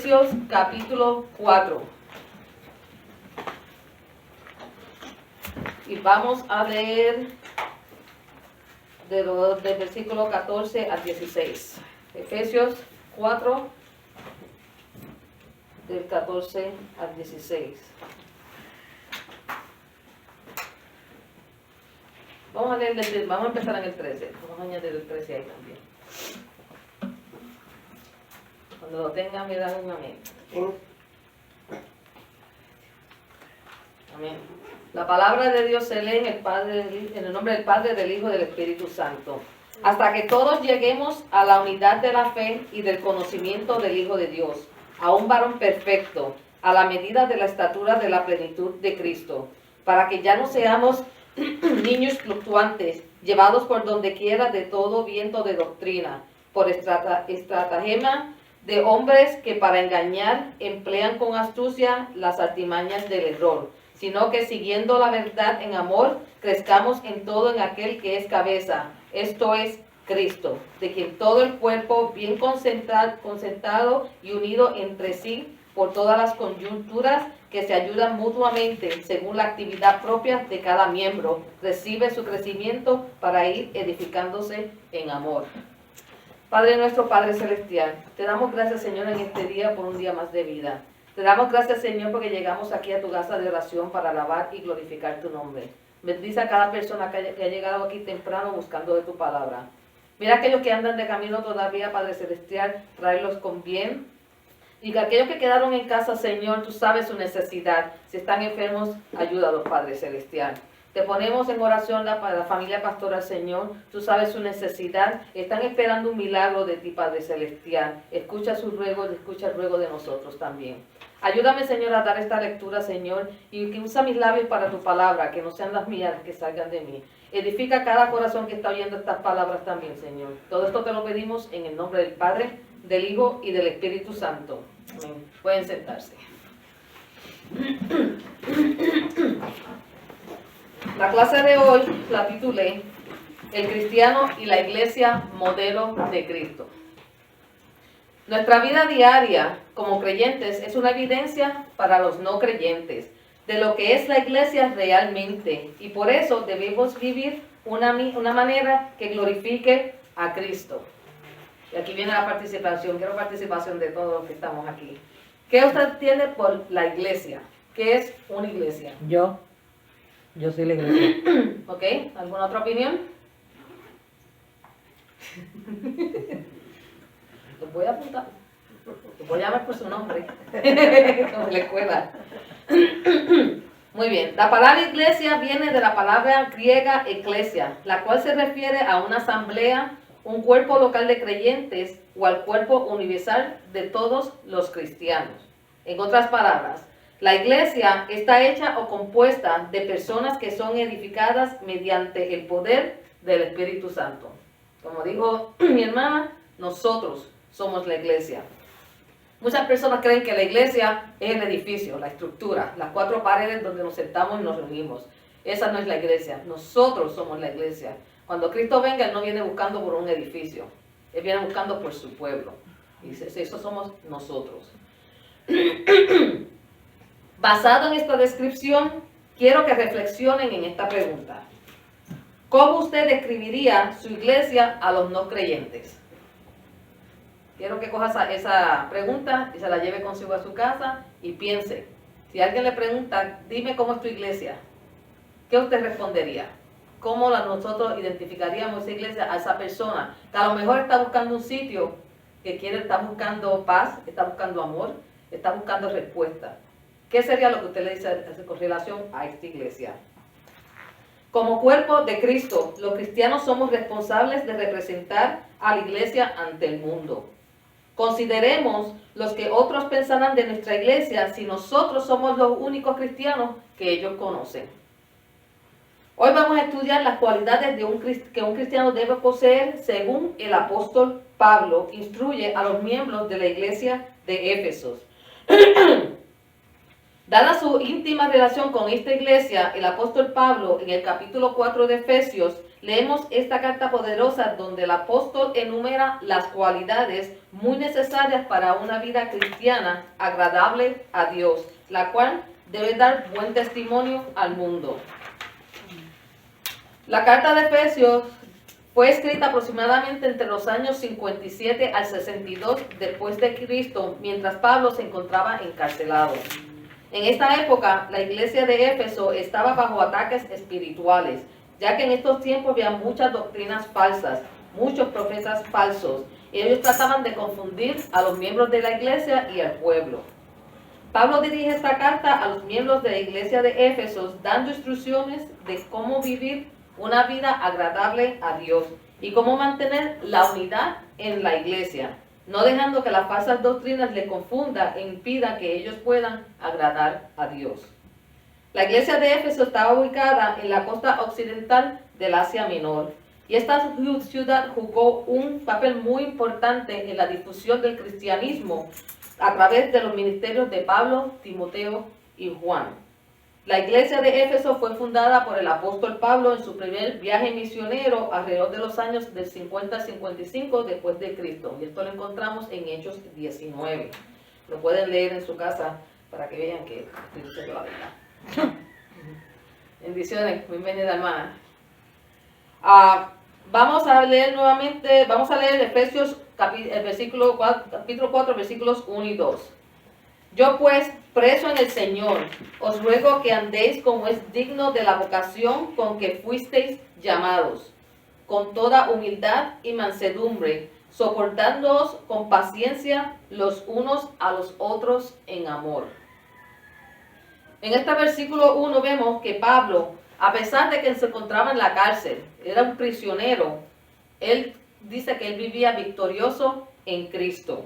Efesios capítulo 4. Y vamos a leer del versículo 14 al 16. Efesios 4, del 14 al 16. Vamos a empezar en el 13. Vamos a añadir el 13 ahí también. Cuando lo tengan, me dan un amén. Amén. La palabra de Dios se lee en el nombre del Padre, del Hijo y del Espíritu Santo. Hasta que todos lleguemos a la unidad de la fe y del conocimiento del Hijo de Dios, a un varón perfecto, a la medida de la estatura de la plenitud de Cristo, para que ya no seamos niños fluctuantes, llevados por donde quiera de todo viento de doctrina, por estratagema de hombres que para engañar emplean con astucia las artimañas del error, sino que siguiendo la verdad en amor, crezcamos en todo en aquel que es cabeza, esto es Cristo, de quien todo el cuerpo bien concentrado y unido entre sí por todas las coyunturas que se ayudan mutuamente según la actividad propia de cada miembro, recibe su crecimiento para ir edificándose en amor. Padre nuestro, Padre celestial, te damos gracias, Señor, en este día por un día más de vida. Te damos gracias, Señor, porque llegamos aquí a tu casa de oración para alabar y glorificar tu nombre. Bendice a cada persona que ha llegado aquí temprano buscando de tu palabra. Mira a aquellos que andan de camino todavía, Padre celestial, tráelos con bien. Y que aquellos que quedaron en casa, Señor, tú sabes su necesidad. Si están enfermos, ayúdalos, Padre celestial. Te ponemos en oración para la familia pastoral, Señor. Tú sabes su necesidad. Están esperando un milagro de ti, Padre celestial. Escucha sus ruegos, escucha el ruego de nosotros también. Ayúdame, Señor, a dar esta lectura, Señor, y que usa mis labios para tu palabra, que no sean las mías que salgan de mí. Edifica cada corazón que está oyendo estas palabras también, Señor. Todo esto te lo pedimos en el nombre del Padre, del Hijo y del Espíritu Santo. Amén. Pueden sentarse. La clase de hoy la titulé El cristiano y la iglesia modelo de Cristo. Nuestra vida diaria como creyentes es una evidencia para los no creyentes de lo que es la iglesia realmente, y por eso debemos vivir una manera que glorifique a Cristo. Y aquí viene la participación. Quiero participación de todos los que estamos aquí. ¿Qué usted entiende por la iglesia? ¿Qué es una iglesia? Yo soy la iglesia. ¿Ok? ¿Alguna otra opinión? Los voy a apuntar. Los voy a llamar por su nombre. Como en la escuela. Muy bien. La palabra iglesia viene de la palabra griega eclesia, la cual se refiere a una asamblea, un cuerpo local de creyentes o al cuerpo universal de todos los cristianos. En otras palabras, la iglesia está hecha o compuesta de personas que son edificadas mediante el poder del Espíritu Santo. Como dijo mi hermana, nosotros somos la iglesia. Muchas personas creen que la iglesia es el edificio, la estructura, las 4 paredes donde nos sentamos y nos reunimos. Esa no es la iglesia, nosotros somos la iglesia. Cuando Cristo venga, Él no viene buscando por un edificio, Él viene buscando por su pueblo. Y dice, eso somos nosotros. Basado en esta descripción, quiero que reflexionen en esta pregunta. ¿Cómo usted describiría su iglesia a los no creyentes? Quiero que coja esa pregunta y se la lleve consigo a su casa y piense. Si alguien le pregunta, dime cómo es tu iglesia, ¿qué usted respondería? ¿Cómo nosotros identificaríamos esa iglesia a esa persona? Que a lo mejor está buscando un sitio que está buscando paz, está buscando amor, está buscando respuesta. ¿Qué sería lo que usted le dice con relación a esta iglesia? Como cuerpo de Cristo, los cristianos somos responsables de representar a la iglesia ante el mundo. Consideremos los que otros pensarán de nuestra iglesia si nosotros somos los únicos cristianos que ellos conocen. Hoy vamos a estudiar las cualidades que un cristiano debe poseer según el apóstol Pablo instruye a los miembros de la iglesia de Éfeso. Dada su íntima relación con esta iglesia, el apóstol Pablo, en el capítulo 4 de Efesios, leemos esta carta poderosa donde el apóstol enumera las cualidades muy necesarias para una vida cristiana agradable a Dios, la cual debe dar buen testimonio al mundo. La carta de Efesios fue escrita aproximadamente entre los años 57 al 62 después de Cristo, mientras Pablo se encontraba encarcelado. En esta época, la iglesia de Éfeso estaba bajo ataques espirituales, ya que en estos tiempos había muchas doctrinas falsas, muchos profetas falsos, y ellos trataban de confundir a los miembros de la iglesia y al pueblo. Pablo dirige esta carta a los miembros de la iglesia de Éfeso, dando instrucciones de cómo vivir una vida agradable a Dios y cómo mantener la unidad en la iglesia, no dejando que las falsas doctrinas le confundan e impidan que ellos puedan agradar a Dios. La iglesia de Éfeso estaba ubicada en la costa occidental del Asia Menor, y esta ciudad jugó un papel muy importante en la difusión del cristianismo a través de los ministerios de Pablo, Timoteo y Juan. La iglesia de Éfeso fue fundada por el apóstol Pablo en su primer viaje misionero alrededor de los años del 50 al 55 después de Cristo. Y esto lo encontramos en Hechos 19. Lo pueden leer en su casa para que vean que estoy diciendo la verdad. Bendiciones, bienvenida hermana. Vamos a leer nuevamente, vamos a leer Efesios capítulo 4, versículos 1 y 2. Yo pues, preso en el Señor, os ruego que andéis como es digno de la vocación con que fuisteis llamados, con toda humildad y mansedumbre, soportándoos con paciencia los unos a los otros en amor. En este versículo 1 vemos que Pablo, a pesar de que él se encontraba en la cárcel, era un prisionero, él dice que él vivía victorioso en Cristo.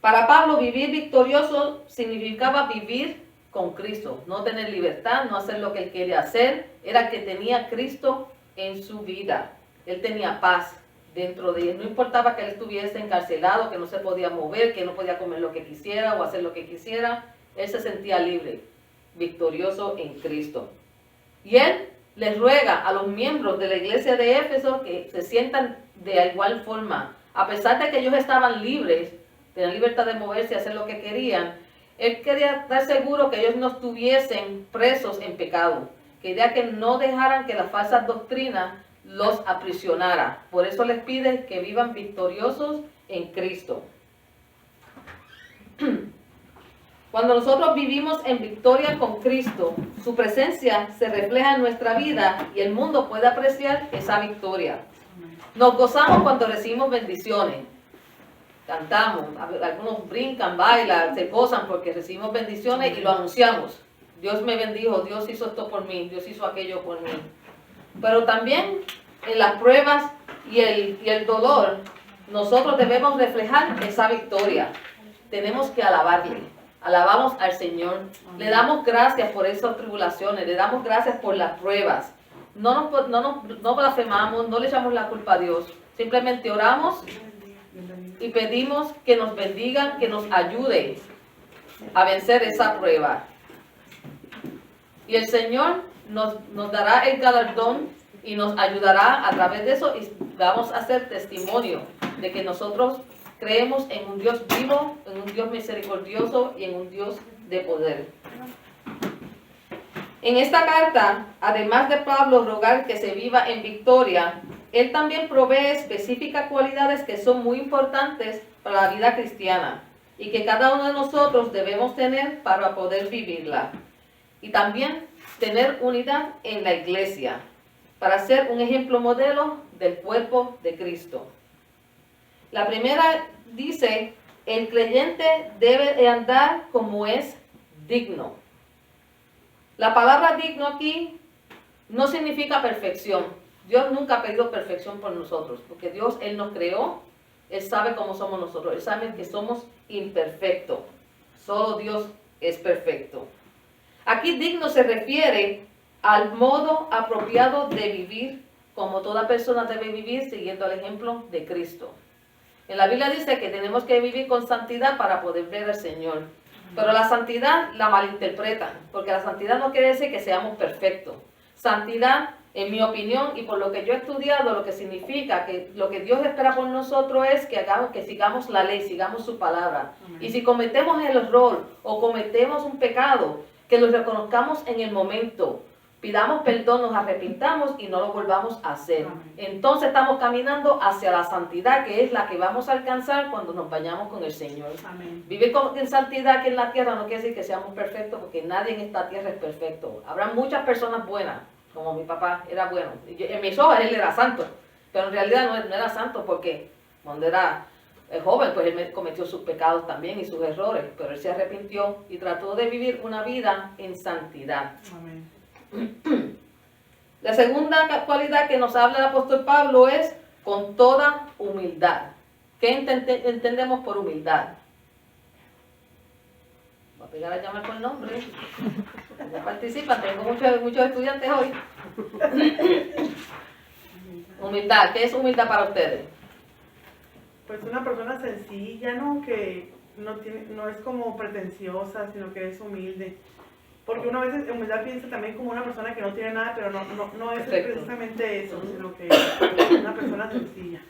Para Pablo, vivir victorioso significaba vivir con Cristo, no tener libertad, no hacer lo que él quería hacer, era que tenía Cristo en su vida. Él tenía paz dentro de él, no importaba que él estuviese encarcelado, que no se podía mover, que no podía comer lo que quisiera o hacer lo que quisiera, él se sentía libre, victorioso en Cristo. Y él les ruega a los miembros de la iglesia de Éfeso que se sientan de igual forma, a pesar de que ellos estaban libres, tenían libertad de moverse y hacer lo que querían, él quería estar seguro que ellos no estuviesen presos en pecado. Quería que no dejaran que las falsas doctrinas los aprisionara. Por eso les pide que vivan victoriosos en Cristo. Cuando nosotros vivimos en victoria con Cristo, su presencia se refleja en nuestra vida y el mundo puede apreciar esa victoria. Nos gozamos cuando recibimos bendiciones. Cantamos, algunos brincan, bailan, se gozan porque recibimos bendiciones y lo anunciamos. Dios me bendijo, Dios hizo esto por mí, Dios hizo aquello por mí. Pero también en las pruebas y el dolor, nosotros debemos reflejar esa victoria. Tenemos que alabarle. Alabamos al Señor. Le damos gracias por esas tribulaciones, le damos gracias por las pruebas. No blasfemamos, no le echamos la culpa a Dios. Simplemente oramos y pedimos que nos bendiga, que nos ayude a vencer esa prueba. Y el Señor nos dará el galardón y nos ayudará a través de eso, y vamos a hacer testimonio de que nosotros creemos en un Dios vivo, en un Dios misericordioso y en un Dios de poder. En esta carta, además de Pablo rogar que se viva en victoria, él también provee específicas cualidades que son muy importantes para la vida cristiana y que cada uno de nosotros debemos tener para poder vivirla. Y también tener unidad en la iglesia, para ser un ejemplo modelo del cuerpo de Cristo. La primera dice, el creyente debe de andar como es digno. La palabra digno aquí no significa perfección. Dios nunca ha pedido perfección por nosotros, porque Dios, Él nos creó, Él sabe cómo somos nosotros, Él sabe que somos imperfectos. Solo Dios es perfecto. Aquí digno se refiere al modo apropiado de vivir, como toda persona debe vivir siguiendo el ejemplo de Cristo. En la Biblia dice que tenemos que vivir con santidad para poder ver al Señor. Pero la santidad la malinterpretan, porque la santidad no quiere decir que seamos perfectos. Santidad, en mi opinión, y por lo que yo he estudiado, lo que significa que lo que Dios espera por nosotros es que sigamos la ley, sigamos su palabra. Amén. Y si cometemos el error o cometemos un pecado, que lo reconozcamos en el momento. Pidamos perdón, nos arrepintamos y no lo volvamos a hacer. Amén. Entonces estamos caminando hacia la santidad, que es la que vamos a alcanzar cuando nos vayamos con el Señor. Amén. Vivir en santidad aquí en la tierra no quiere decir que seamos perfectos, porque nadie en esta tierra es perfecto. Habrá muchas personas buenas, como mi papá era bueno. En mis ojos él era santo, pero en realidad no era santo porque cuando era joven, pues él cometió sus pecados también y sus errores, pero él se arrepintió y trató de vivir una vida en santidad. Amén. La segunda cualidad que nos habla el apóstol Pablo es con toda humildad. ¿Qué entendemos por humildad? Voy a pegar a llamar por el nombre. Ya participan, tengo muchos estudiantes hoy. Humildad, ¿qué es humildad para ustedes? Pues una persona sencilla, ¿no? Que no es como pretenciosa, sino que es humilde. Porque uno a veces en humildad piensa también como una persona que no tiene nada, pero no es Perfecto. precisamente eso, sino que es una persona sencilla.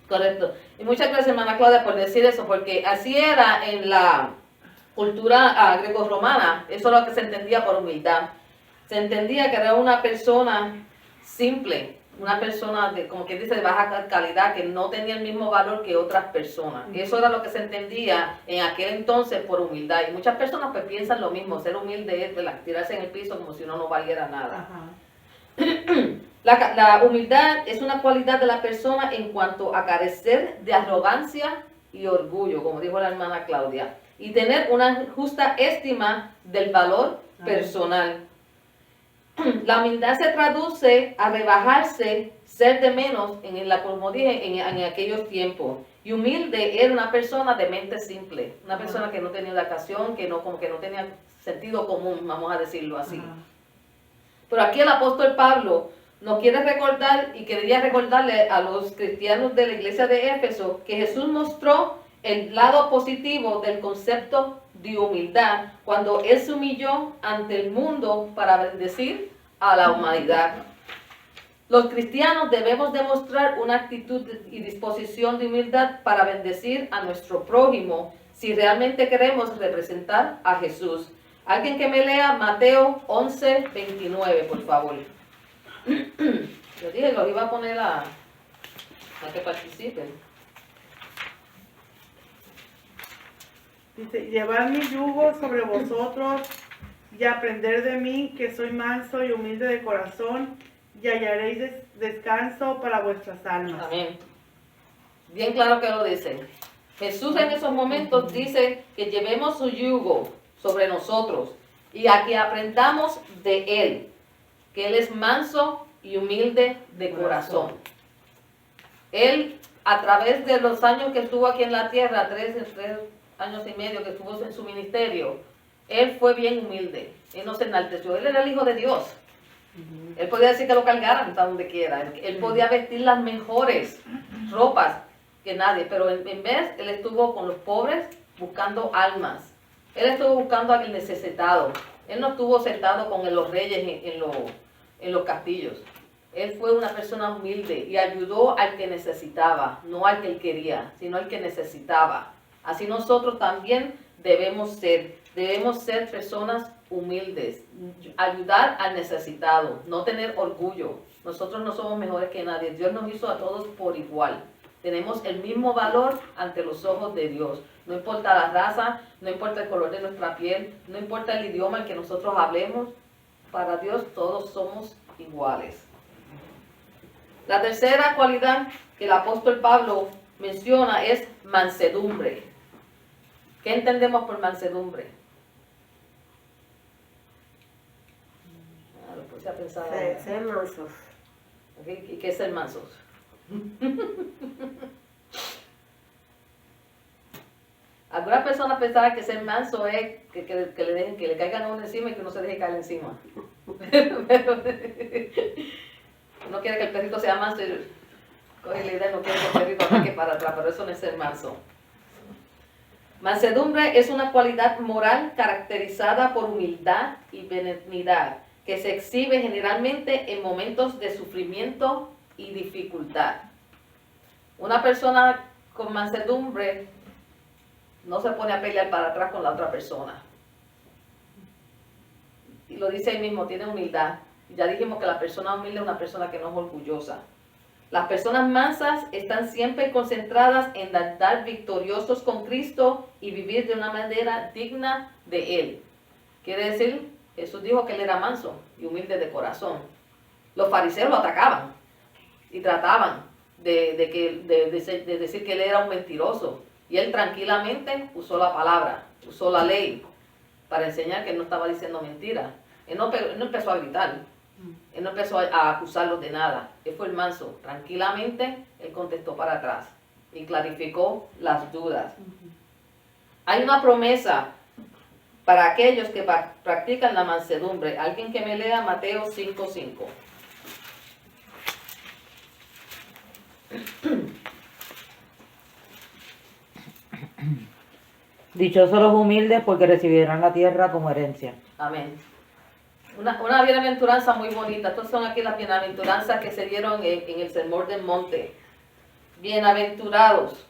Correcto. Y muchas gracias, hermana Claudia, por decir eso, porque así era en la cultura greco-romana. Eso es lo que se entendía por humildad. Se entendía que era una persona simple, una persona como que dice de baja calidad, que no tenía el mismo valor que otras personas. Eso era lo que se entendía en aquel entonces por humildad. Y muchas personas pues piensan lo mismo, ser humilde es tirarse en el piso como si uno no valiera nada. Ajá. La humildad es una cualidad de la persona en cuanto a carecer de arrogancia y orgullo, como dijo la hermana Claudia, y tener una justa estima del valor personal. La humildad se traduce a rebajarse, ser de menos, como dije, en aquellos tiempos. Y humilde era una persona de mente simple, una persona que no tenía educación, como que no tenía sentido común, vamos a decirlo así. Ajá. Pero aquí el apóstol Pablo nos quiere recordar y quería recordarle a los cristianos de la iglesia de Éfeso que Jesús mostró el lado positivo del concepto de humildad cuando Él se humilló ante el mundo para bendecir a la humanidad. Los cristianos debemos demostrar una actitud y disposición de humildad para bendecir a nuestro prójimo si realmente queremos representar a Jesús. Alguien que me lea Mateo 11:29, por favor. Yo dije, los iba a poner a que participen. Dice, llevad mi yugo sobre vosotros y aprender de mí, que soy manso y humilde de corazón, y hallaréis descanso para vuestras almas. Amén. Bien claro que lo dice. Jesús en esos momentos dice que llevemos su yugo sobre nosotros y a que aprendamos de Él, que Él es manso y humilde de corazón. Él, a través de los años que estuvo aquí en la tierra, 3 años y medio que estuvo en su ministerio, Él fue bien humilde. Él no se enalteció. Él era el Hijo de Dios. Él podía decir que lo cargaran hasta donde quiera. Él podía vestir las mejores ropas que nadie, pero en vez, Él estuvo con los pobres buscando almas. Él estuvo buscando al necesitado. Él no estuvo sentado con los reyes en los castillos. Él fue una persona humilde y ayudó al que necesitaba, no al que él quería, sino al que necesitaba. Así nosotros también debemos ser personas humildes, ayudar al necesitado, no tener orgullo. Nosotros no somos mejores que nadie. Dios nos hizo a todos por igual. Tenemos el mismo valor ante los ojos de Dios. No importa la raza, no importa el color de nuestra piel, no importa el idioma en que nosotros hablemos. Para Dios todos somos iguales. La tercera cualidad que el apóstol Pablo menciona es mansedumbre. ¿Qué entendemos por mansedumbre? Lo puse a pensar. Ser mansos. ¿Y qué es ser mansos? Algunas personas pensaban que ser manso es que le caigan a uno encima y que uno se deje caer encima. Uno quiere que el perrito sea manso y coge la idea, no quiere que el perrito ataque para atrás, pero eso no es ser manso. Mansedumbre es una cualidad moral caracterizada por humildad y benignidad, que se exhibe generalmente en momentos de sufrimiento y dificultad. Una persona con mansedumbre no se pone a pelear para atrás con la otra persona. Y lo dice ahí mismo, tiene humildad. Ya dijimos que la persona humilde es una persona que no es orgullosa. Las personas mansas están siempre concentradas en andar victoriosos con Cristo y vivir de una manera digna de Él. Quiere decir, Jesús dijo que Él era manso y humilde de corazón. Los fariseos lo atacaban y trataban de decir que Él era un mentiroso. Y Él tranquilamente usó la palabra, usó la ley para enseñar que Él no estaba diciendo mentiras. Él no empezó a gritar. Él no empezó a acusarlos de nada. Él fue el manso. Tranquilamente, él contestó para atrás y clarificó las dudas. Hay una promesa para aquellos que practican la mansedumbre. Alguien que me lea Mateo 5:5. Dichosos los humildes porque recibirán la tierra como herencia. Amén. Una bienaventuranza muy bonita. Estas son aquí las bienaventuranzas que se dieron en el Sermón del Monte. Bienaventurados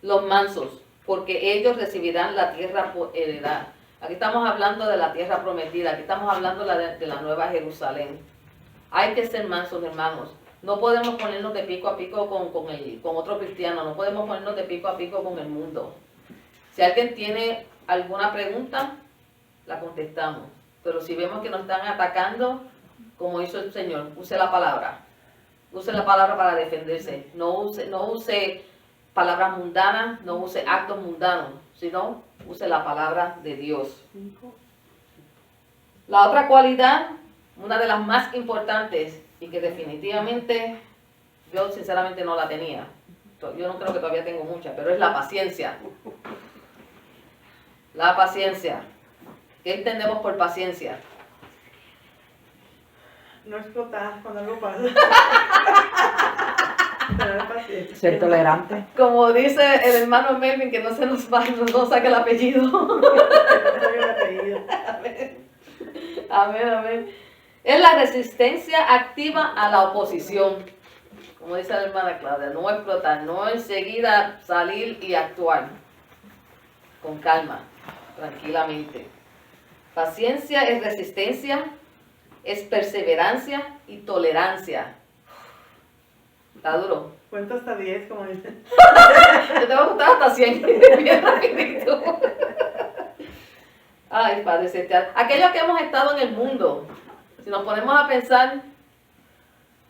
los mansos, porque ellos recibirán la tierra por heredad. Aquí estamos hablando de la tierra prometida. Aquí estamos hablando de la Nueva Jerusalén. Hay que ser mansos, hermanos. No podemos ponernos de pico a pico con otro cristiano. No podemos ponernos de pico a pico con el mundo. Si alguien tiene alguna pregunta, la contestamos. Pero si vemos que nos están atacando, como hizo el Señor, use la palabra. Use la palabra para defenderse. No use palabras mundanas, no use actos mundanos, sino use la palabra de Dios. La otra cualidad, una de las más importantes y que definitivamente yo sinceramente no la tenía. Yo no creo que todavía tengo mucha, pero es la paciencia. La paciencia. ¿Qué entendemos por paciencia? No explotar cuando algo pasa. Tener paciencia. Ser tolerante. Como dice el hermano Melvin, que no se nos va, no saque el apellido. No sabía el apellido. Amén. Amén, amén. Es la resistencia activa a la oposición. Como dice la hermana Claudia, no explotar, no enseguida salir y actuar. Con calma, tranquilamente. Paciencia es resistencia, es perseverancia y tolerancia. Está duro. Cuento hasta 10, como dicen. Yo te voy a contar hasta 100. Bien rapidito. Ay, Padre Celestial. Aquellos que hemos estado en el mundo, si nos ponemos a pensar,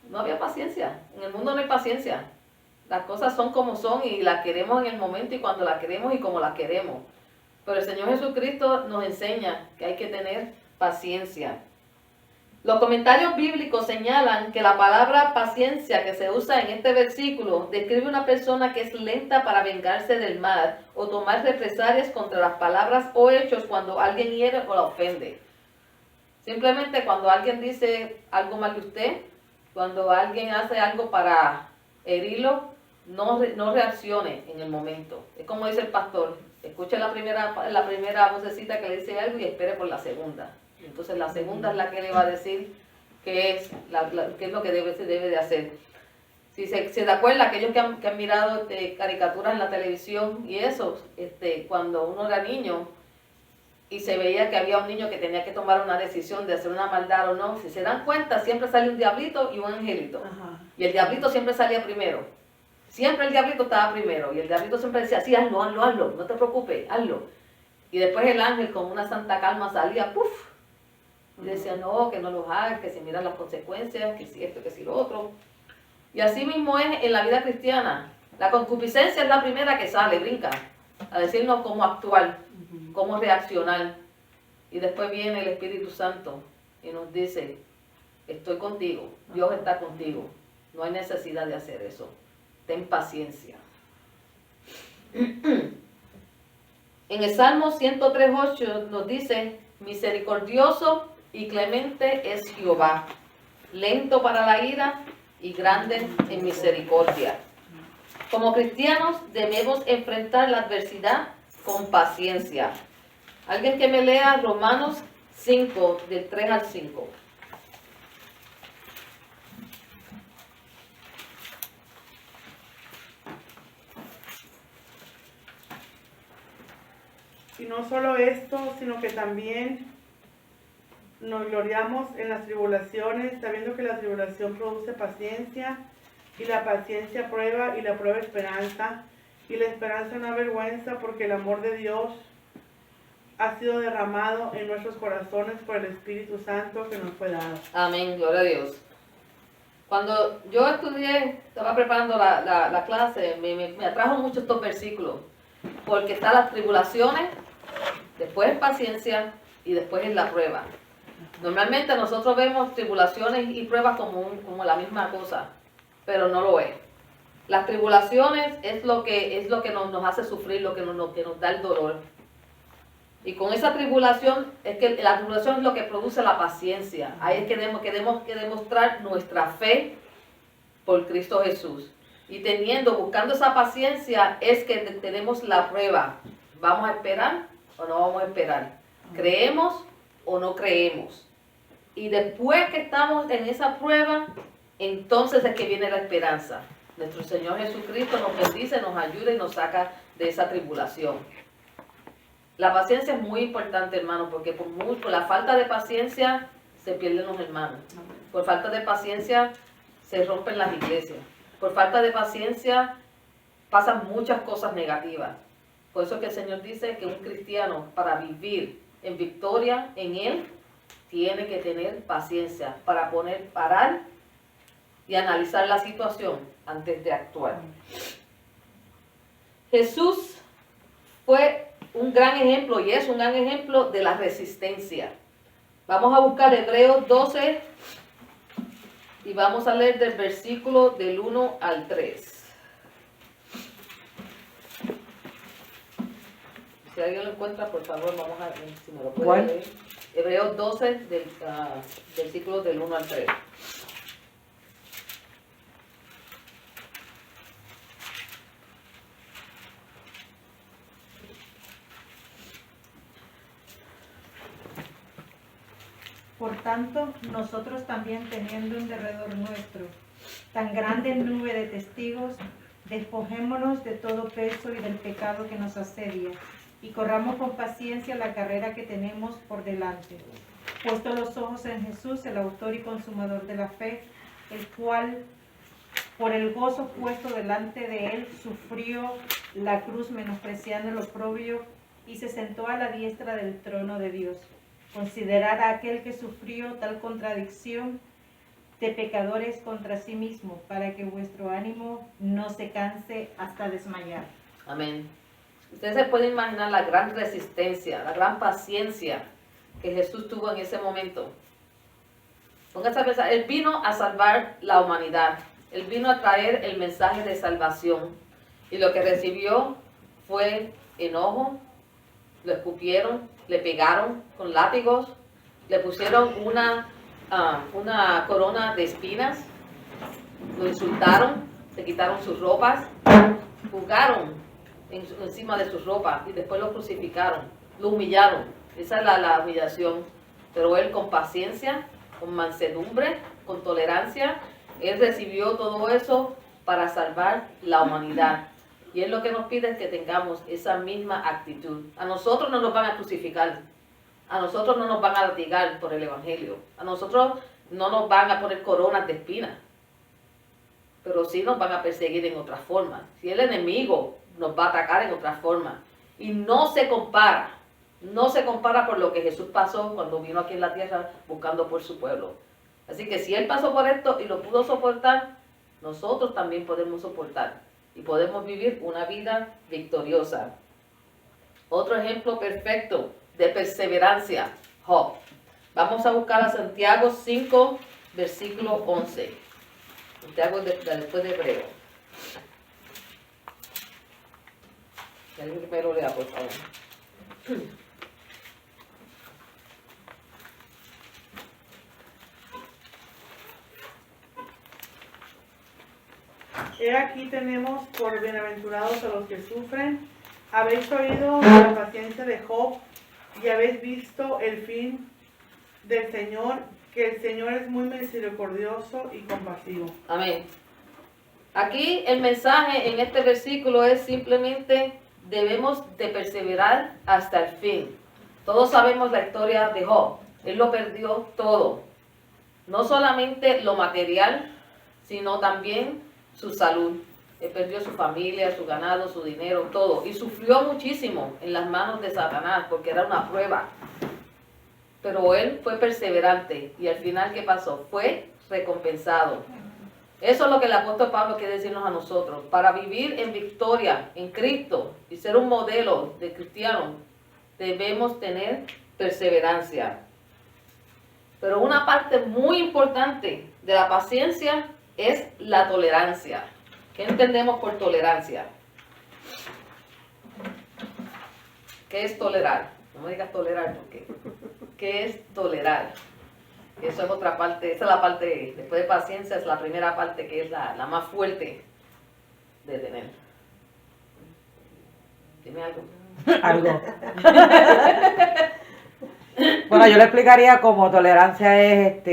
no había paciencia. En el mundo no hay paciencia. Las cosas son como son y las queremos en el momento y cuando las queremos y como las queremos. Pero el Señor Jesucristo nos enseña que hay que tener paciencia. Los comentarios bíblicos señalan que la palabra paciencia que se usa en este versículo describe una persona que es lenta para vengarse del mal o tomar represalias contra las palabras o hechos cuando alguien hiere o la ofende. Simplemente cuando alguien dice algo mal de usted, cuando alguien hace algo para herirlo, no reaccione en el momento. Es como dice el pastor, escuche la primera vocecita que le dice algo y espere por la segunda. Entonces la segunda es la que le va a decir qué es lo que se debe de hacer. Si se da cuenta, aquellos que han mirado caricaturas en la televisión y eso, cuando uno era niño y se veía que había un niño que tenía que tomar una decisión de hacer una maldad o no, si se dan cuenta, siempre sale un diablito y un angelito. Ajá. Y el diablito siempre salía primero. Siempre el diablito estaba primero. Y el diablito siempre decía, sí, hazlo, no te preocupes, hazlo. Y después el ángel con una santa calma salía, ¡puf! Y decía, no, que no los hagas, que se miran las consecuencias, que si esto, que si lo otro. Y así mismo es en la vida cristiana. La concupiscencia es la primera que sale, brinca, a decirnos cómo actuar, cómo reaccionar. Y después viene el Espíritu Santo y nos dice, estoy contigo, Dios está contigo. No hay necesidad de hacer eso. Ten paciencia. En el Salmo 103:8 nos dice, misericordioso y clemente es Jehová, lento para la ira y grande en misericordia. Como cristianos debemos enfrentar la adversidad con paciencia. Alguien que me lea Romanos 5, del 3 al 5. Y no solo esto, sino que también nos gloriamos en las tribulaciones, sabiendo que la tribulación produce paciencia, y la paciencia prueba, y la prueba esperanza, y la esperanza no avergüenza, porque el amor de Dios ha sido derramado en nuestros corazones por el Espíritu Santo que nos fue dado. Amén, gloria a Dios. Cuando yo estudié, estaba preparando la clase, me atrajo mucho estos versículos, porque están las tribulaciones, después paciencia y después es la prueba. Normalmente nosotros vemos tribulaciones y pruebas como la misma cosa, pero no lo es. Las tribulaciones es lo que nos hace sufrir, lo que nos da el dolor. Y con esa tribulación, es que la tribulación es lo que produce la paciencia. Ahí es que tenemos que demostrar nuestra fe por Cristo Jesús. Y buscando esa paciencia, es que tenemos la prueba. ¿Vamos a esperar o no vamos a esperar? ¿Creemos o no creemos? Y después que estamos en esa prueba, entonces es que viene la esperanza. Nuestro Señor Jesucristo nos bendice, nos ayuda y nos saca de esa tribulación. La paciencia es muy importante, hermano, porque por la falta de paciencia se pierden los hermanos. Por falta de paciencia se rompen las iglesias. Por falta de paciencia pasan muchas cosas negativas. Por eso que el Señor dice que un cristiano, para vivir en victoria en Él, tiene que tener paciencia para parar y analizar la situación antes de actuar. Jesús fue un gran ejemplo y es un gran ejemplo de la resistencia. Vamos a buscar Hebreos 12 y vamos a leer del versículo del 1 al 3. Si alguien lo encuentra, por favor, vamos a ver si me lo puede leer. Hebreos 12, versículos del 1 al 3. Por tanto, nosotros también teniendo en derredor nuestro tan grande nube de testigos, despojémonos de todo peso y del pecado que nos asedia, y corramos con paciencia la carrera que tenemos por delante. Puesto los ojos en Jesús, el autor y consumador de la fe, el cual, por el gozo puesto delante de él, sufrió la cruz menospreciando el oprobio, y se sentó a la diestra del trono de Dios. Considerar a aquel que sufrió tal contradicción de pecadores contra sí mismo, para que vuestro ánimo no se canse hasta desmayar. Amén. Ustedes se pueden imaginar la gran resistencia, la gran paciencia que Jesús tuvo en ese momento. Pónganse a pensar, Él vino a salvar la humanidad. Él vino a traer el mensaje de salvación. Y lo que recibió fue enojo, lo escupieron, le pegaron con látigos, le pusieron una corona de espinas, lo insultaron, se quitaron sus ropas, jugaron encima de sus ropas y después lo crucificaron, lo humillaron. Esa es la humillación. Pero Él con paciencia, con mansedumbre, con tolerancia, Él recibió todo eso para salvar la humanidad. Y Él lo que nos pide es que tengamos esa misma actitud. A nosotros no nos van a crucificar. A nosotros no nos van a latigar por el Evangelio. A nosotros no nos van a poner coronas de espinas. Pero sí nos van a perseguir en otra forma. Si el enemigo nos va a atacar en otra forma. Y no se compara. No se compara por lo que Jesús pasó cuando vino aquí en la tierra buscando por su pueblo. Así que si Él pasó por esto y lo pudo soportar, nosotros también podemos soportar. Y podemos vivir una vida victoriosa. Otro ejemplo perfecto de perseverancia, Job. Vamos a buscar a Santiago 5, versículo 11. Santiago después de Hebreo. Que alguien primero lea, por favor. He aquí tenemos por bienaventurados a los que sufren. Habéis oído la paciencia de Job y habéis visto el fin del Señor, que el Señor es muy misericordioso y compasivo. Amén. Aquí el mensaje en este versículo es simplemente debemos de perseverar hasta el fin. Todos sabemos la historia de Job. Él lo perdió todo. No solamente lo material, sino también su salud. Él perdió su familia, su ganado, su dinero, todo. Y sufrió muchísimo en las manos de Satanás porque era una prueba. Pero él fue perseverante y al final, ¿qué pasó? Fue recompensado. Eso es lo que el apóstol Pablo quiere decirnos a nosotros. Para vivir en victoria en Cristo y ser un modelo de cristiano, debemos tener perseverancia. Pero una parte muy importante de la paciencia es la tolerancia. ¿Qué entendemos por tolerancia? ¿Qué es tolerar? No me digas tolerar porque ¿qué es tolerar? Eso es otra parte, esa es la parte, después de paciencia es la primera parte que es la más fuerte de tener. Dime algo. Algo. Bueno, yo le explicaría como tolerancia es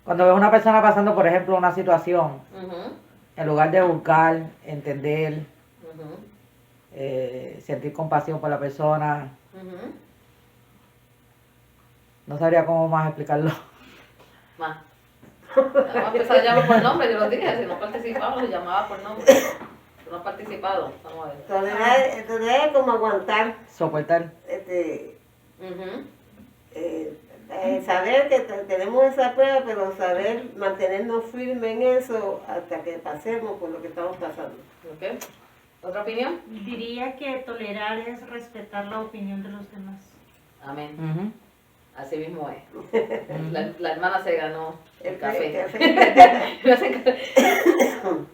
cuando ves a una persona pasando, por ejemplo, una situación, Ujú, en lugar de buscar, entender, ujú, sentir compasión por la persona, ujú. no sabría cómo más explicarlo. Más. Vamos a empezar a llamar por nombre, yo lo dije, si no participamos, lo llamaba por nombre. Si no has participado, vamos a ver. Tolerar es como aguantar, Soportar. Ujú. saber que tenemos esa prueba, pero saber mantenernos firmes en eso hasta que pasemos por lo que estamos pasando. Ok. ¿Otra opinión? Diría que tolerar es respetar la opinión de los demás. Amén. Ujú. Así mismo es. La hermana se ganó el café.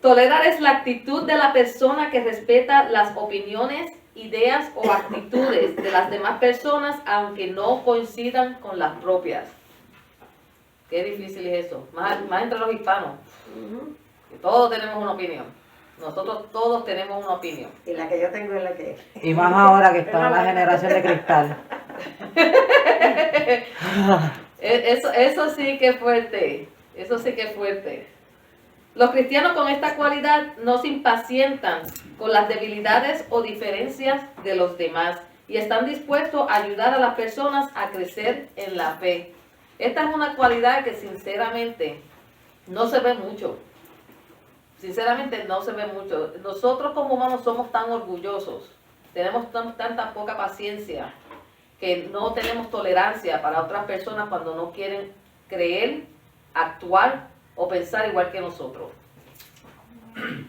Tolerar es la actitud de la persona que respeta las opiniones, ideas o actitudes de las demás personas, aunque no coincidan con las propias. Qué difícil es eso. Más entre los hispanos. Ujú. Que todos tenemos una opinión. Nosotros todos tenemos una opinión. Y la que yo tengo es la que es. Y más ahora que está en la generación de cristal. Eso sí que es fuerte. Eso sí que es fuerte. Los cristianos con esta cualidad no se impacientan con las debilidades o diferencias de los demás y están dispuestos a ayudar a las personas a crecer en la fe. Esta es una cualidad que sinceramente no se ve mucho. Sinceramente no se ve mucho. Nosotros como humanos somos tan orgullosos, tenemos tanta poca paciencia, que no tenemos tolerancia para otras personas cuando no quieren creer, actuar o pensar igual que nosotros.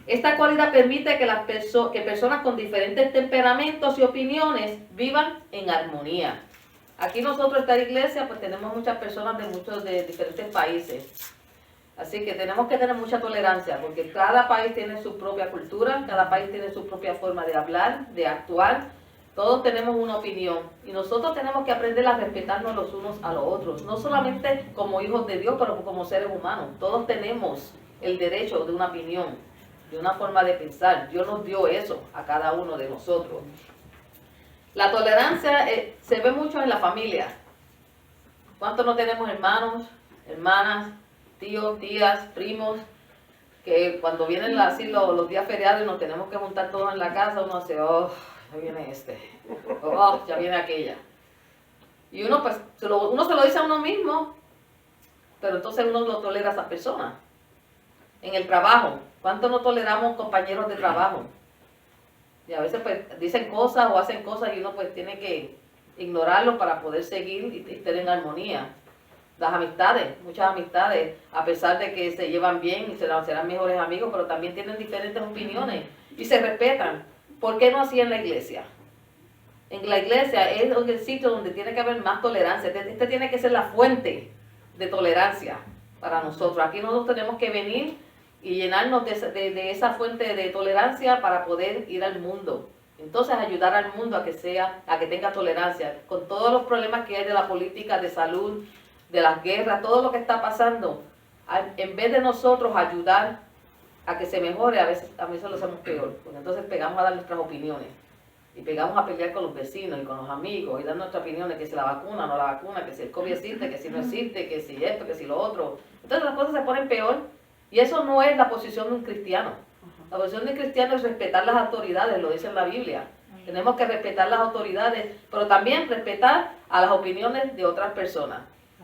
Esta cualidad permite que, que personas con diferentes temperamentos y opiniones vivan en armonía. Aquí nosotros, esta iglesia, pues tenemos muchas personas de diferentes países. Así que tenemos que tener mucha tolerancia, porque cada país tiene su propia cultura, cada país tiene su propia forma de hablar, de actuar. Todos tenemos una opinión y nosotros tenemos que aprender a respetarnos los unos a los otros, no solamente como hijos de Dios, pero como seres humanos. Todos tenemos el derecho de una opinión, de una forma de pensar. Dios nos dio eso a cada uno de nosotros. La tolerancia se ve mucho en la familia. ¿Cuántos no tenemos hermanos, hermanas, tíos, tías, primos? Que cuando vienen así los días feriados y nos tenemos que juntar todos en la casa, uno hace, oh, ya viene este, oh, ya viene aquella. Y uno pues, uno se lo dice a uno mismo, pero entonces uno no tolera a esa persona. En el trabajo, ¿cuánto no toleramos compañeros de trabajo? Y a veces pues dicen cosas o hacen cosas y uno pues tiene que ignorarlos para poder seguir y estar en armonía. Las amistades, muchas amistades, a pesar de que se llevan bien y serán mejores amigos, pero también tienen diferentes opiniones y se respetan. ¿Por qué no así en la iglesia? En la iglesia es el sitio donde tiene que haber más tolerancia. Este tiene que ser la fuente de tolerancia para nosotros. Aquí nosotros tenemos que venir y llenarnos de esa fuente de tolerancia para poder ir al mundo. Entonces ayudar al mundo a que tenga tolerancia. Con todos los problemas que hay de la política, de salud, de las guerras, todo lo que está pasando, en vez de nosotros ayudar a que se mejore, a veces lo hacemos peor, porque entonces pegamos a dar nuestras opiniones y pegamos a pelear con los vecinos y con los amigos y dar nuestras opiniones, que si la vacuna, no la vacuna, que si el COVID existe, que si no existe, que si esto, que si lo otro. Entonces las cosas se ponen peor y eso no es la posición de un cristiano. La posición de un cristiano es respetar las autoridades, lo dice en la Biblia. Tenemos que respetar las autoridades, pero también respetar a las opiniones de otras personas.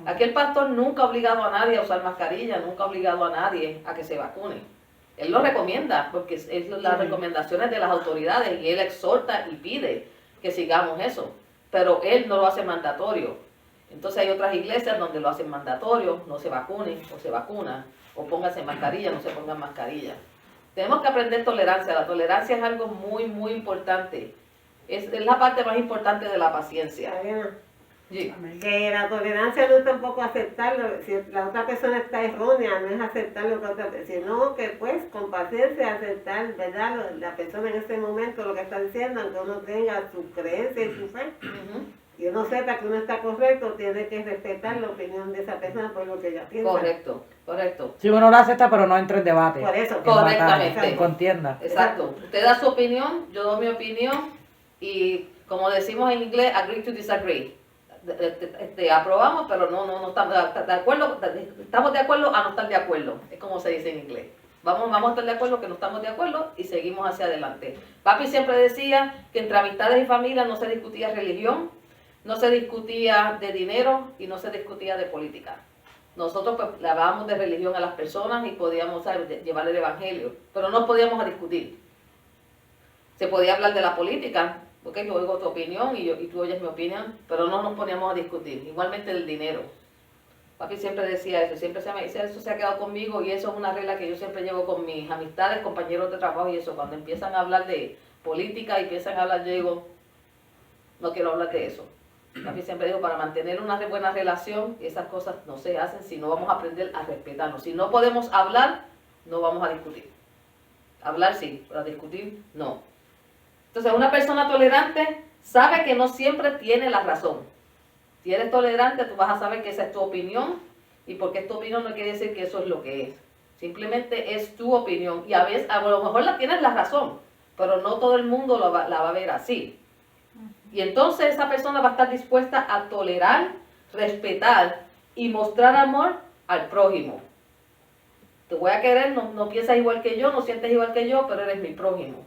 Aquí el pastor nunca ha obligado a nadie a usar mascarilla, nunca ha obligado a nadie a que se vacune. Él lo recomienda, porque es las recomendaciones de las autoridades y él exhorta y pide que sigamos eso, pero él no lo hace mandatorio. Entonces hay otras iglesias donde lo hacen mandatorio, no se vacunen o se vacunan, o pónganse mascarilla, no se pongan mascarilla. Tenemos que aprender tolerancia. La tolerancia es algo muy, muy importante. Es la parte más importante de la paciencia. Ariana, Sí. que la tolerancia no es tampoco aceptarlo, si la otra persona está errónea, no es aceptar lo que otra persona, sino que pues con paciencia aceptar, ¿verdad? La persona en ese momento lo que está diciendo, aunque uno tenga su creencia y su fe, y uno sepa que uno está correcto, tiene que respetar la opinión de esa persona por lo que ella piensa. Correcto, correcto. Si uno lo acepta, pero no entra en debate. Por eso, en batalla, Correctamente. en contienda. Exacto. Usted da su opinión, yo doy mi opinión y como decimos en inglés, agree to disagree. Aprobamos, pero no estamos de acuerdo, estamos de acuerdo a no estar de acuerdo, es como se dice en inglés. Vamos a estar de acuerdo que no estamos de acuerdo y seguimos hacia adelante. Papi siempre decía que entre amistades y familia no se discutía religión, no se discutía de dinero y no se discutía de política. Nosotros pues le hablábamos de religión a las personas y podíamos llevar el evangelio, pero no podíamos discutir. Se podía hablar de la política, porque yo oigo tu opinión y tú oyes mi opinión, pero no nos poníamos a discutir. Igualmente del dinero. Papi siempre decía eso, siempre se me dice, eso se ha quedado conmigo y eso es una regla que yo siempre llevo con mis amistades, compañeros de trabajo y eso. Cuando empiezan a hablar de política y empiezan a hablar, yo digo, no quiero hablar de eso. Papi siempre digo, para mantener una buena relación, esas cosas no se hacen si no vamos a aprender a respetarnos. Si no podemos hablar, no vamos a discutir. Hablar sí, pero discutir no. Entonces, una persona tolerante sabe que no siempre tiene la razón. Si eres tolerante, tú vas a saber que esa es tu opinión y porque es tu opinión no quiere decir que eso es lo que es. Simplemente es tu opinión y a veces, a lo mejor tienes la razón, pero no todo el mundo la va a ver así. Y entonces esa persona va a estar dispuesta a tolerar, respetar y mostrar amor al prójimo. Te voy a querer, no piensas igual que yo, no sientes igual que yo, pero eres mi prójimo.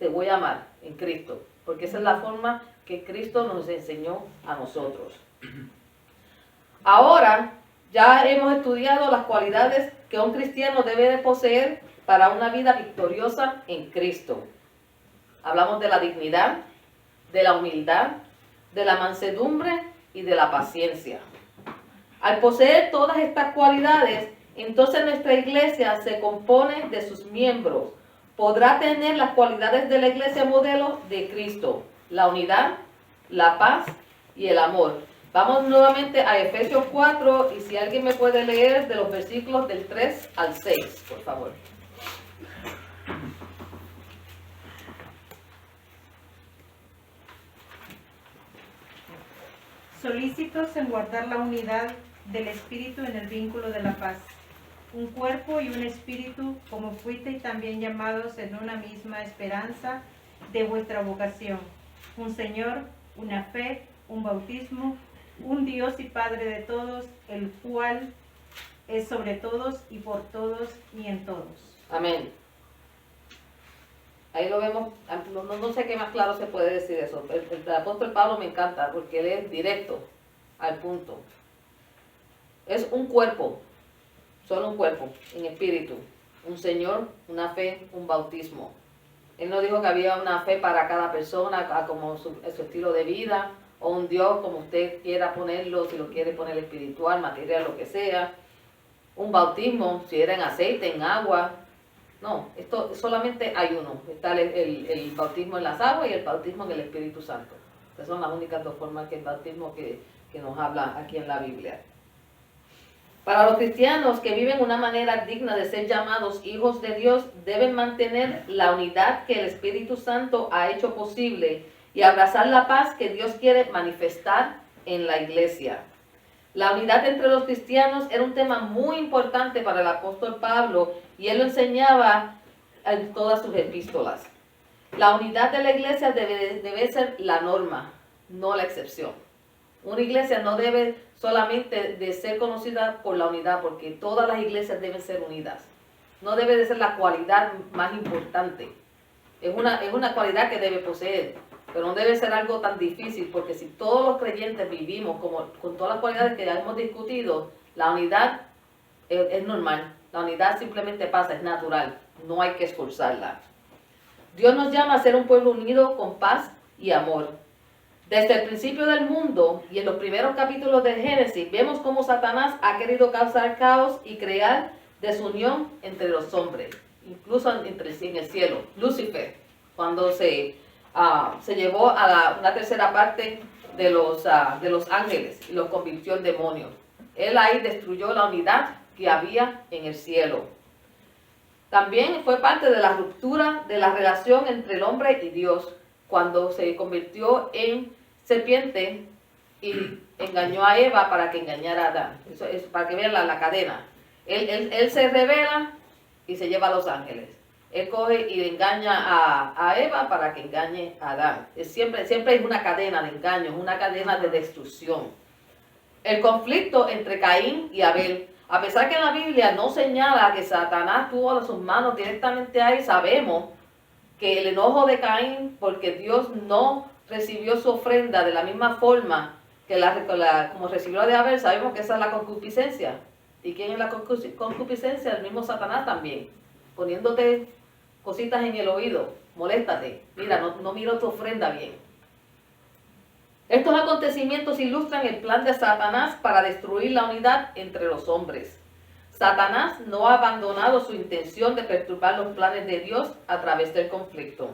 Te voy a amar en Cristo, porque esa es la forma que Cristo nos enseñó a nosotros. Ahora, ya hemos estudiado las cualidades que un cristiano debe de poseer para una vida victoriosa en Cristo. Hablamos de la dignidad, de la humildad, de la mansedumbre y de la paciencia. Al poseer todas estas cualidades, entonces nuestra iglesia se compone de sus miembros. Podrá tener las cualidades de la iglesia modelo de Cristo, la unidad, la paz y el amor. Vamos nuevamente a Efesios 4 y si alguien me puede leer de los versículos del 3 al 6, por favor. Solícitos en guardar la unidad del Espíritu en el vínculo de la paz. Un cuerpo y un espíritu, como fuisteis también llamados en una misma esperanza de vuestra vocación. Un Señor, una fe, un bautismo, un Dios y Padre de todos, el cual es sobre todos y por todos y en todos. Amén. Ahí lo vemos, no sé qué más claro se puede decir eso. El apóstol Pablo me encanta porque él es directo al punto. Es un cuerpo. Solo un cuerpo, en espíritu, un Señor, una fe, un bautismo. Él no dijo que había una fe para cada persona, como su estilo de vida, o un Dios como usted quiera ponerlo, si lo quiere poner espiritual, material, lo que sea. Un bautismo, si era en aceite, en agua. No, esto solamente hay uno. Está el bautismo en las aguas y el bautismo en el Espíritu Santo. Estas son las únicas dos formas que el bautismo que nos habla aquí en la Biblia. Para los cristianos que viven una manera digna de ser llamados hijos de Dios, deben mantener la unidad que el Espíritu Santo ha hecho posible y abrazar la paz que Dios quiere manifestar en la iglesia. La unidad entre los cristianos era un tema muy importante para el apóstol Pablo y él lo enseñaba en todas sus epístolas. La unidad de la iglesia debe ser la norma, no la excepción. Una iglesia no debe solamente de ser conocida por la unidad, porque todas las iglesias deben ser unidas. No debe de ser la cualidad más importante. Es una cualidad que debe poseer, pero no debe ser algo tan difícil, porque si todos los creyentes vivimos con todas las cualidades que ya hemos discutido, la unidad es normal. La unidad simplemente pasa, es natural. No hay que esforzarla. Dios nos llama a ser un pueblo unido con paz y amor. Desde el principio del mundo y en los primeros capítulos de Génesis, vemos cómo Satanás ha querido causar caos y crear desunión entre los hombres, incluso en el cielo. Lucifer, cuando se llevó a una tercera parte de los ángeles y los convirtió en demonios. Él ahí destruyó la unidad que había en el cielo. También fue parte de la ruptura de la relación entre el hombre y Dios, cuando se convirtió en serpiente y engañó a Eva para que engañara a Adán. Eso es para que vean la cadena. Él se revela y se lleva a los ángeles. Él coge y engaña a Eva para que engañe a Adán. Siempre es una cadena de engaños, una cadena de destrucción. El conflicto entre Caín y Abel. A pesar que en la Biblia no señala que Satanás tuvo sus manos directamente ahí, sabemos que el enojo de Caín, porque Dios no recibió su ofrenda de la misma forma que como recibió la de Abel, sabemos que esa es la concupiscencia. ¿Y quién es la concupiscencia? El mismo Satanás también, poniéndote cositas en el oído, moléstate, mira, no miro tu ofrenda bien. Estos acontecimientos ilustran el plan de Satanás para destruir la unidad entre los hombres. Satanás no ha abandonado su intención de perturbar los planes de Dios a través del conflicto.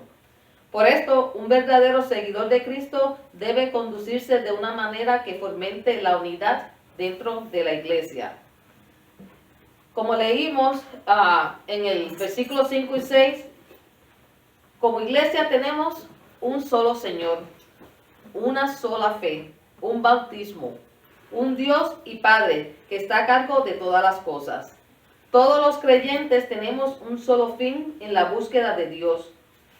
Por esto, un verdadero seguidor de Cristo debe conducirse de una manera que fomente la unidad dentro de la iglesia. Como leímos en el versículo 5 y 6, como iglesia tenemos un solo Señor, una sola fe, un bautismo, un Dios y Padre que está a cargo de todas las cosas. Todos los creyentes tenemos un solo fin en la búsqueda de Dios,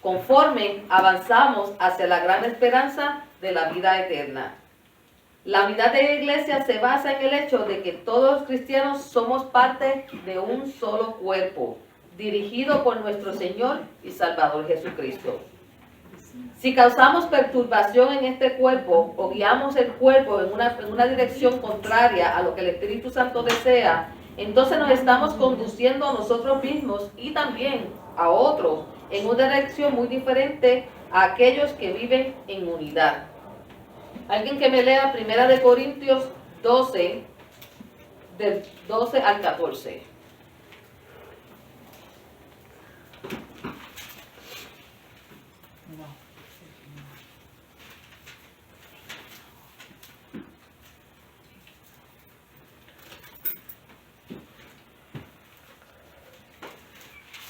conforme avanzamos hacia la gran esperanza de la vida eterna. La unidad de la iglesia se basa en el hecho de que todos los cristianos somos parte de un solo cuerpo, dirigido por nuestro Señor y Salvador Jesucristo. Si causamos perturbación en este cuerpo o guiamos el cuerpo en una dirección contraria a lo que el Espíritu Santo desea, entonces nos estamos conduciendo a nosotros mismos y también a otros en una dirección muy diferente a aquellos que viven en unidad. Alguien que me lea 1 Corintios 12, del 12 al 14.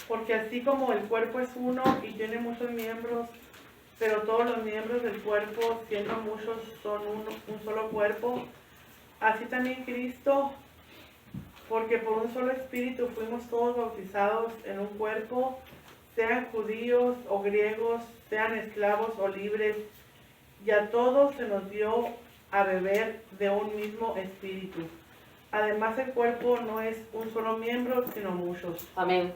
Porque así como el cuerpo es uno y tiene muchos miembros, pero todos los miembros del cuerpo, siendo muchos, son un solo cuerpo, así también Cristo, porque por un solo espíritu fuimos todos bautizados en un cuerpo, sean judíos o griegos, sean esclavos o libres, y a todos se nos dio a beber de un mismo espíritu. Además, el cuerpo no es un solo miembro, sino muchos. Amén.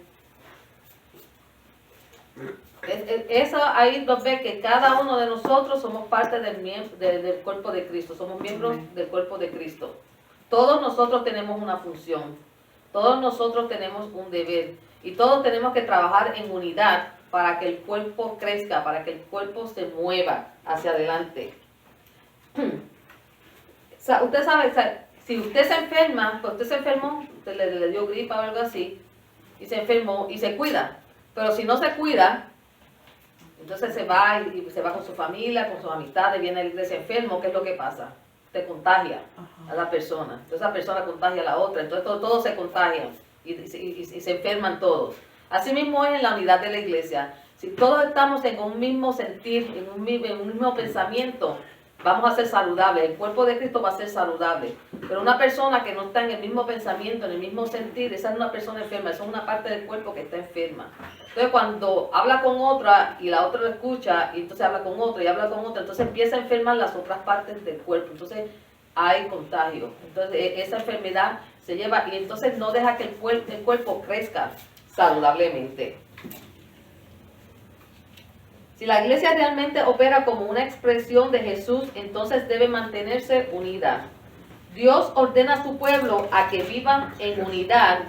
Eso ahí nos ve que cada uno de nosotros somos parte del cuerpo de Cristo, somos miembros del cuerpo de Cristo. Todos nosotros tenemos una función, todos nosotros tenemos un deber y todos tenemos que trabajar en unidad para que el cuerpo crezca, para que el cuerpo se mueva hacia adelante. Usted sabe, si usted se enferma, pues usted se enfermó, usted le dio gripa o algo así, y se enfermó y se cuida. Pero si no se cuida, entonces se va con su familia, con sus amistades, viene a la iglesia enfermo. ¿Qué es lo que pasa? Te contagia a la persona. Entonces esa persona contagia a la otra. Entonces todos se contagian y se enferman todos. Así mismo es en la unidad de la iglesia. Si todos estamos en un mismo sentir, en un mismo pensamiento, vamos a ser saludables, el cuerpo de Cristo va a ser saludable. Pero una persona que no está en el mismo pensamiento, en el mismo sentir, esa es una persona enferma, esa es una parte del cuerpo que está enferma. Entonces cuando habla con otra y la otra lo escucha, y entonces habla con otra y habla con otra, entonces empieza a enfermar las otras partes del cuerpo. Entonces hay contagio. Entonces esa enfermedad se lleva y entonces no deja que el cuerpo crezca saludablemente. Si la iglesia realmente opera como una expresión de Jesús, entonces debe mantenerse unida. Dios ordena a su pueblo a que vivan en unidad,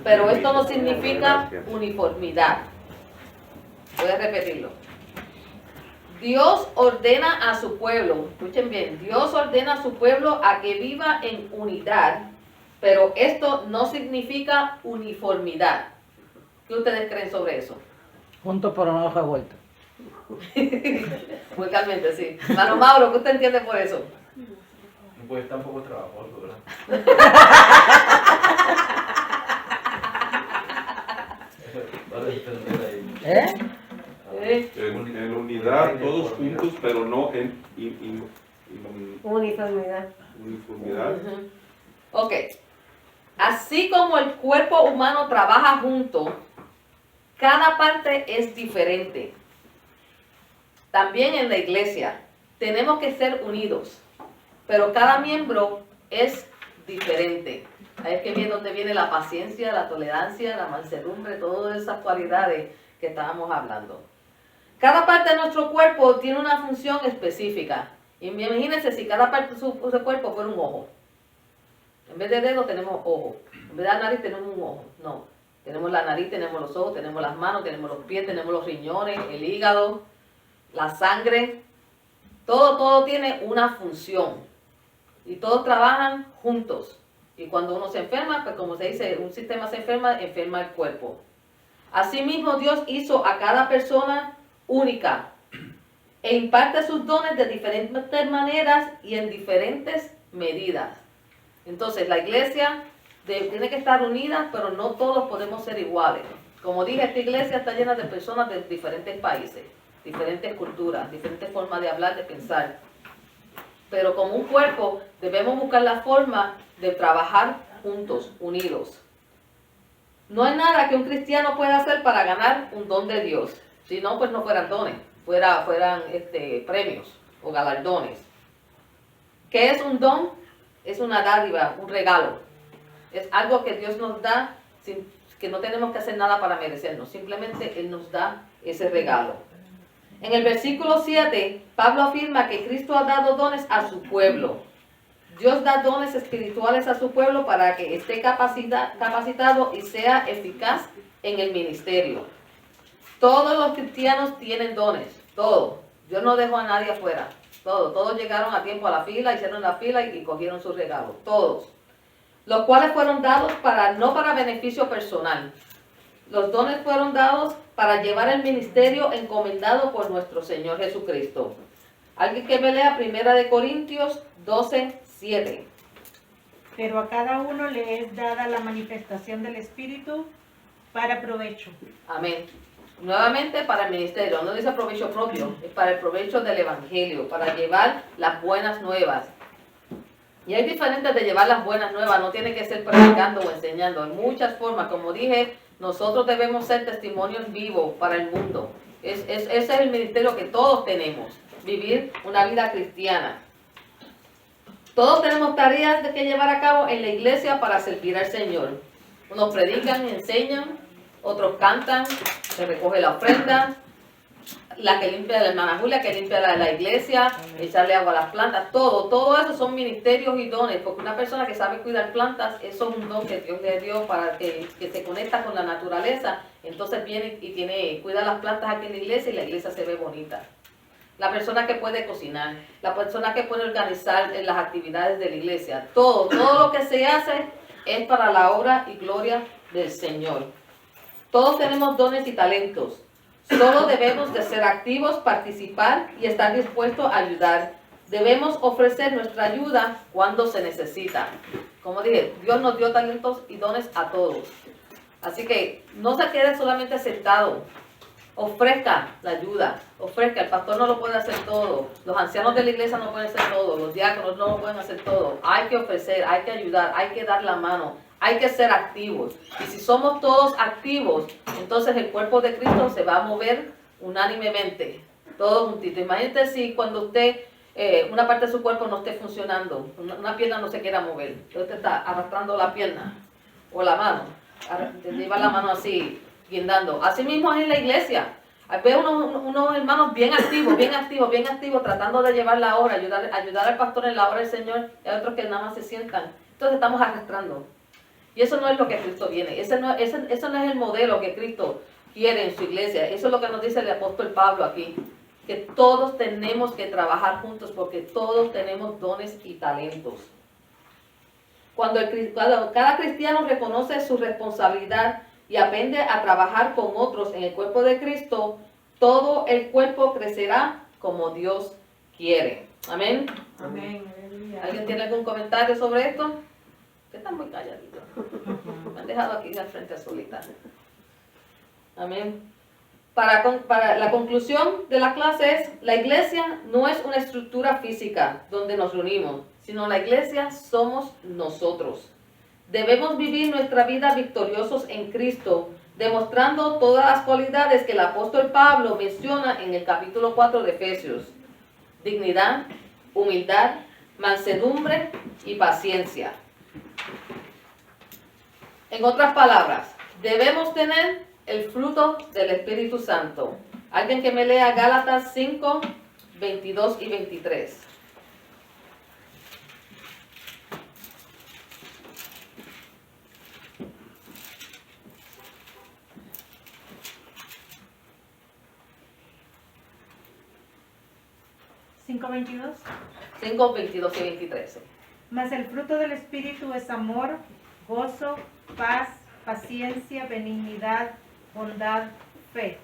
pero esto no significa uniformidad. Voy a repetirlo. Dios ordena a su pueblo, escuchen bien, Dios ordena a su pueblo a que viva en unidad, pero esto no significa uniformidad. ¿Qué ustedes creen sobre eso? Juntos por una hoja de vuelta. Vulgarmente, sí. Hermano Mauro, ¿qué usted entiende por eso? Pues tampoco trabajoso, ¿verdad? Para entender ahí. En unidad, todos juntos, pero no en Uniformidad. uniformidad. Ujú. Ok. Así como el cuerpo humano trabaja junto, cada parte es diferente. También en la iglesia tenemos que ser unidos, pero cada miembro es diferente. Ahí es que viene donde viene la paciencia, la tolerancia, la mansedumbre, todas esas cualidades que estábamos hablando. Cada parte de nuestro cuerpo tiene una función específica. Y imagínense si cada parte de su cuerpo fuera un ojo. En vez de dedo tenemos ojo. En vez de la nariz tenemos un ojo. No. Tenemos la nariz, tenemos los ojos, tenemos las manos, tenemos los pies, tenemos los riñones, el hígado, la sangre. Todo tiene una función. Y todos trabajan juntos. Y cuando uno se enferma, pues como se dice, un sistema se enferma, enferma el cuerpo. Asimismo, Dios hizo a cada persona única e imparte sus dones de diferentes maneras y en diferentes medidas. Entonces, la iglesia tiene que estar unida, pero no todos podemos ser iguales. Como dije, esta iglesia está llena de personas de diferentes países, diferentes culturas, diferentes formas de hablar, de pensar. Pero como un cuerpo debemos buscar la forma de trabajar juntos, unidos. No hay nada que un cristiano pueda hacer para ganar un don de Dios. Si no, pues no fueran dones, fueran premios o galardones. ¿Qué es un don? Es una dádiva, un regalo. Es algo que Dios nos da, que no tenemos que hacer nada para merecernos. Simplemente Él nos da ese regalo. En el versículo 7, Pablo afirma que Cristo ha dado dones a su pueblo. Dios da dones espirituales a su pueblo para que esté capacitado y sea eficaz en el ministerio. Todos los cristianos tienen dones, todos. Dios no dejó a nadie afuera, todos llegaron a tiempo a la fila, hicieron la fila y cogieron sus regalos, todos. Los cuales fueron dados no para beneficio personal. Los dones fueron dados para llevar el ministerio encomendado por nuestro Señor Jesucristo. Alguien que me lea 1 Corintios 12:7. Pero a cada uno le es dada la manifestación del Espíritu para provecho. Amén. Nuevamente para el ministerio, no dice provecho propio, es para el provecho del Evangelio, para llevar las buenas nuevas. Y hay diferentes de llevar las buenas nuevas, no tiene que ser predicando o enseñando, en muchas formas. Como dije, nosotros debemos ser testimonios vivos para el mundo. Ese es el ministerio que todos tenemos, vivir una vida cristiana. Todos tenemos tareas que llevar a cabo en la iglesia para servir al Señor. Unos predican, enseñan, otros cantan, se recoge la ofrenda, la que limpia la hermana Julia, que limpia la iglesia, echarle agua a las plantas, todo eso son ministerios y dones, porque una persona que sabe cuidar plantas, eso es un don que Dios le dio para que se conecta con la naturaleza, entonces viene y cuida las plantas aquí en la iglesia y la iglesia se ve bonita. La persona que puede cocinar, la persona que puede organizar las actividades de la iglesia, todo lo que se hace es para la obra y gloria del Señor. Todos tenemos dones y talentos. Solo debemos de ser activos, participar y estar dispuestos a ayudar. Debemos ofrecer nuestra ayuda cuando se necesita. Como dije, Dios nos dio talentos y dones a todos. Así que no se quede solamente sentado. ofrezca la ayuda, ofrezca. El pastor no lo puede hacer todo, los ancianos de la iglesia no pueden hacer todo, los diáconos no lo pueden hacer todo. Hay que ofrecer, hay que ayudar, hay que dar la mano, hay que ser activos. Y si somos todos activos, entonces el cuerpo de Cristo se va a mover unánimemente, todos juntitos. Imagínate si cuando usted, una parte de su cuerpo no esté funcionando, una pierna no se quiera mover, entonces usted está arrastrando la pierna o la mano, lleva la mano así, guindando. Así mismo es en la iglesia. Veo unos hermanos bien activos, tratando de llevar la obra, ayudar al pastor en la obra del Señor, y hay otros que nada más se sientan. Entonces estamos arrastrando. Y eso no es lo que Cristo viene. Eso no es el modelo que Cristo quiere en su iglesia. Eso es lo que nos dice el apóstol Pablo aquí. Que todos tenemos que trabajar juntos porque todos tenemos dones y talentos. Cuando cada cristiano reconoce su responsabilidad y aprende a trabajar con otros en el cuerpo de Cristo, todo el cuerpo crecerá como Dios quiere. Amén. Amén. Aleluya. ¿Alguien tiene algún comentario sobre esto? Que están muy calladitos. Me han dejado aquí al frente solita. Amén. Para la conclusión de la clase es, la iglesia no es una estructura física donde nos reunimos, sino la iglesia somos nosotros. Debemos vivir nuestra vida victoriosos en Cristo, demostrando todas las cualidades que el apóstol Pablo menciona en el capítulo 4 de Efesios. Dignidad, humildad, mansedumbre y paciencia. En otras palabras, debemos tener el fruto del Espíritu Santo. Alguien que me lea Gálatas 5, 22 y 23. ¿5:22? 5, 22 y 23. Mas el fruto del Espíritu es amor, gozo, paz, paciencia, benignidad, bondad, fe,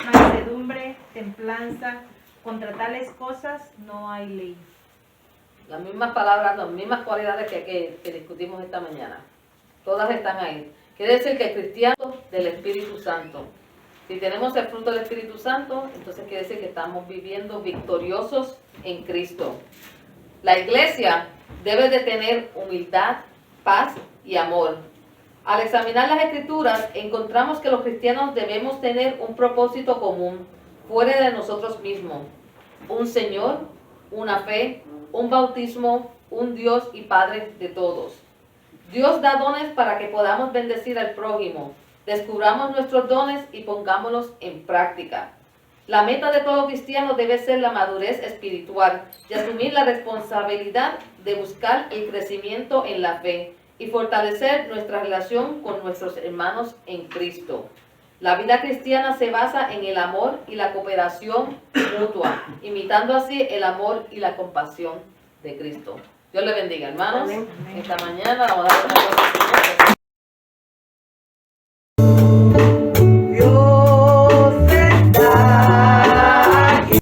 mansedumbre, templanza. Contra tales cosas no hay ley. Las mismas palabras, las mismas cualidades que discutimos esta mañana. Todas están ahí. Quiere decir que el cristiano del Espíritu Santo. Si tenemos el fruto del Espíritu Santo, entonces quiere decir que estamos viviendo victoriosos en Cristo. La iglesia debe de tener humildad, paz y amor. Al examinar las Escrituras, encontramos que los cristianos debemos tener un propósito común, fuera de nosotros mismos. Un Señor, una fe, un bautismo, un Dios y Padre de todos. Dios da dones para que podamos bendecir al prójimo. Descubramos nuestros dones y pongámoslos en práctica. La meta de todo cristiano debe ser la madurez espiritual y asumir la responsabilidad de buscar el crecimiento en la fe y fortalecer nuestra relación con nuestros hermanos en Cristo. La vida cristiana se basa en el amor y la cooperación mutua, imitando así el amor y la compasión de Cristo. Dios le bendiga, hermanos. Amén. Esta mañana vamos a dar una